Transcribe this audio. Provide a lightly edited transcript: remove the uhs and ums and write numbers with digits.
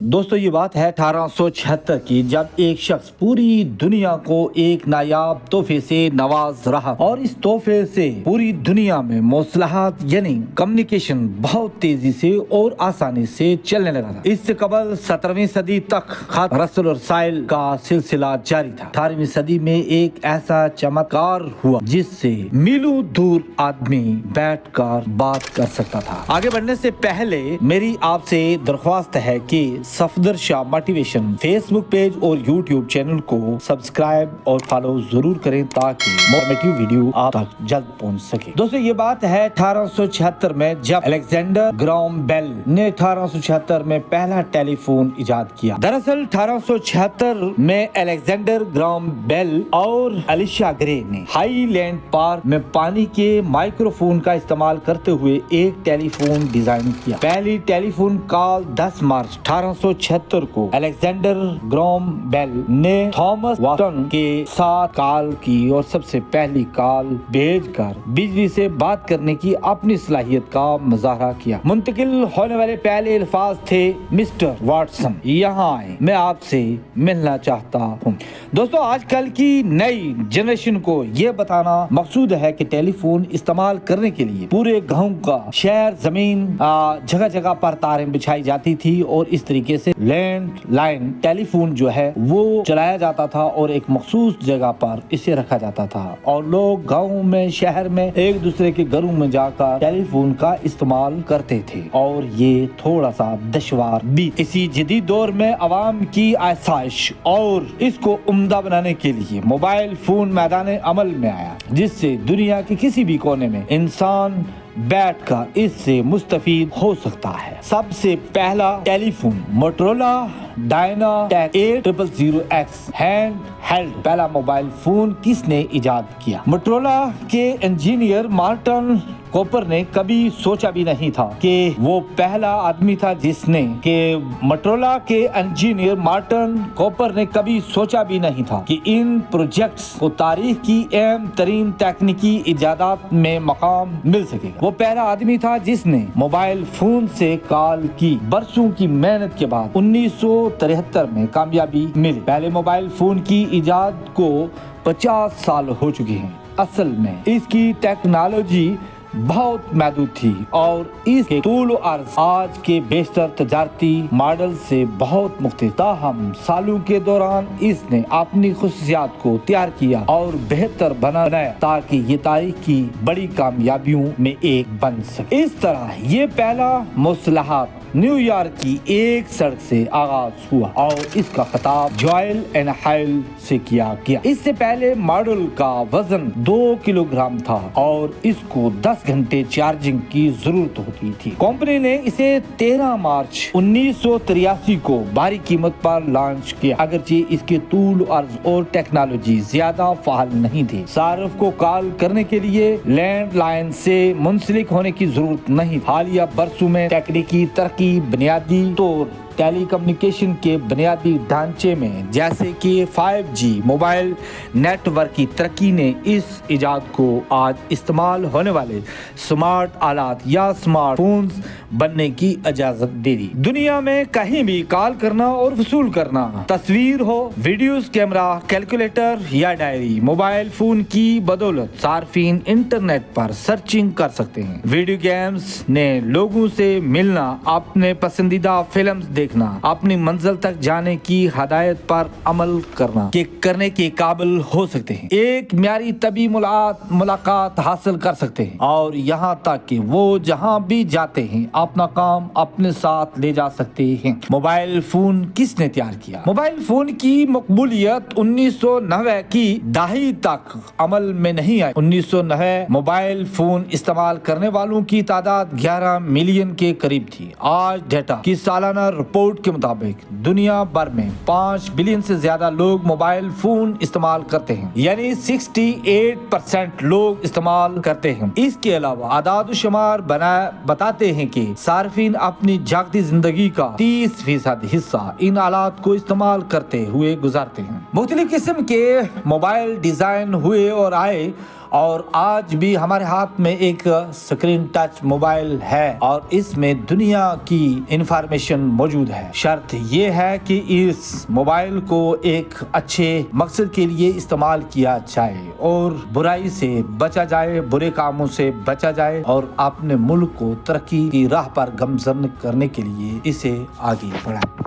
दोस्तों ये बात है 1876 की, जब एक शख्स पूरी दुनिया को एक नायाब तोहफे से नवाज रहा और इस तोहफे से पूरी दुनिया में मौसलाहत यानी कम्युनिकेशन बहुत तेजी से और आसानी से चलने लगा था। इससे कबल 17वीं सदी तक खत रसल और रसाइल का सिलसिला जारी था। 18वीं सदी में एक ऐसा चमत्कार हुआ जिससे मीलों दूर आदमी बैठकर बात कर सकता था। आगे बढ़ने से पहले मेरी आपसे दरख्वास्त है कि Safdar Shah motivation Facebook page और यूट्यूब चैनल को सब्सक्राइब और फॉलो जरूर करें ताकि मोटिवेटिव वीडियो आप तक जल्द पहुंच सके। दोस्तों ये बात है 1876 में, जब अलेक्जेंडर ग्राहम बेल ने 1876 में पहला टेलीफोन इजाद किया। दरअसल 1876 में अलेक्जेंडर ग्राहम बेल और एलिशा ग्रे ने हाईलैंड पार्क में पानी के माइक्रोफोन का इस्तेमाल करते हुए एक टेलीफोन डिजाइन किया। पहली टेलीफोन कॉल 10 मार्च 1876 को अलेक्जेंडर ग्राहम बेल ने थॉमस वाटसन के साथ कॉल की और सबसे पहली कॉल भेजकर बिजली से बात करने की अपनी सलाहियत का मुजाहरा किया। मुंतकिल होने वाले पहले अल्फाज थे, मिस्टर वाटसन यहाँ आए, मैं आपसे मिलना चाहता हूँ। दोस्तों आजकल की नई जनरेशन को ये बताना मकसूद है कि टेलीफोन इस्तेमाल करने के लिए पूरे गाँव का शहर जमीन जगह जगह पर तारें बिछाई जाती थी और इस तरीके से लैंडलाइन टेलीफोन जो है वो चलाया जाता था और एक मखसूस जगह पर इसे रखा जाता था और लोग गाँव में शहर में एक दूसरे के घरों में जाकर टेलीफोन का इस्तेमाल करते थे और ये थोड़ा सा दुश्वार भी। इसी जदीद दौर में अवाम की आसाइश और इसको उम्दा बनाने के लिए मोबाइल फोन मैदान अमल में आया, जिससे दुनिया के किसी भी कोने में इंसान बैठकर इससे मुस्तफीद हो सकता है। सबसे पहला telephone Motorola DynaTAC 8000X hand held पहला मोबाइल फोन किसने इजाद किया? मोटोरोला के इंजीनियर मार्टिन कॉपर ने कभी सोचा भी नहीं था कि वो पहला आदमी था जिसने मोटोरोला के इंजीनियर मार्टिन कॉपर ने कभी सोचा भी नहीं था कि इन प्रोजेक्ट्स को तारीख की अहम तरीन तकनीकी इजादात में मकाम मिल सकेगा। वो पहला आदमी था जिसने मोबाइल फोन से कॉल की। बरसों की मेहनत के बाद 1973 में कामयाबी मिली। पहले मोबाइल फोन की इजाद को 50 साल हो चुके हैं। असल में इसकी टेक्नोलॉजी बहुत महदूद थी और इसके तूल अर्ज आज के बेशतर तजारती मॉडल से बहुत मुख्तलिफ। ताहम सालों के दौरान इसने अपनी खुसूसियात को तैयार किया और बेहतर बनाया ताकि ये तारीख की बड़ी कामयाबियों में एक बन सके। इस तरह ये पहला मुसलहात न्यूयॉर्क की एक सड़क से आगाज हुआ और इसका खिताब जॉयल एंड हाइल से किया गया। इससे पहले मॉडल का वजन 2 किलोग्राम था और इसको 10 घंटे चार्जिंग की जरूरत होती थी। कंपनी ने इसे 13 मार्च 1983 को भारी कीमत पर लॉन्च किया, अगरचे इसके तूल अर्ज और टेक्नोलॉजी ज्यादा फाल नहीं थे। सार्फ को कॉल करने के लिए लैंडलाइन से मुंसलिक होने की जरूरत नहीं। हालिया बरसों में तकनीकी तरक्की बुनियादी तौर टेलीकम्युनिकेशन के बुनियादी ढांचे में जैसे कि 5G मोबाइल नेटवर्क की तरक्की ने इस इजाद को आज इस्तेमाल होने वाले स्मार्ट आलात या स्मार्टफोन्स बनने की इजाजत दे दी। दुनिया में कहीं भी कॉल करना और वसूल करना, तस्वीर हो, वीडियोस, कैमरा, कैलकुलेटर या डायरी, मोबाइल फोन की बदौलत सार्फिन इंटरनेट पर सर्चिंग कर सकते हैं। वीडियो गेम्स ने लोगों से मिलना, अपने पसंदीदा फिल्म्स देखना, अपनी मंजिल तक जाने की हदायत पर अमल करने के काबिल हो सकते हैं। एक म्यारी तभी मुलाकात हासिल कर सकते हैं और यहाँ तक कि वो जहाँ भी जाते हैं अपना काम अपने साथ ले जा सकते हैं। मोबाइल फोन किसने तैयार किया? मोबाइल फोन की मकबूलियत 1990 की दहाई तक अमल में नहीं आई। 1990 मोबाइल फोन इस्तेमाल करने वालों की तादाद 11 मिलियन के करीब थी। आज डेटा की सालाना रिपोर्ट के मुताबिक दुनिया भर में 5 बिलियन से ज्यादा लोग मोबाइल फोन इस्तेमाल करते हैं, यानी 68% लोग इस्तेमाल करते हैं। इसके अलावा आदाद शुमार बताते हैं कि सार्फिन अपनी जागती जिंदगी का 30% हिस्सा इन आलात को इस्तेमाल करते हुए गुजारते हैं। मुख्तलिफ किस्म के मोबाइल डिजाइन हुए और आए اور آج بھی ہمارے ہاتھ میں ایک اسکرین ٹچ موبائل ہے اور اس میں دنیا کی انفارمیشن موجود ہے۔ شرط یہ ہے کہ اس موبائل کو ایک اچھے مقصد کے لیے استعمال کیا جائے اور برائی سے بچا جائے، برے کاموں سے بچا جائے اور اپنے ملک کو ترقی کی راہ پر گامزن کرنے کے لیے اسے آگے بڑھائے۔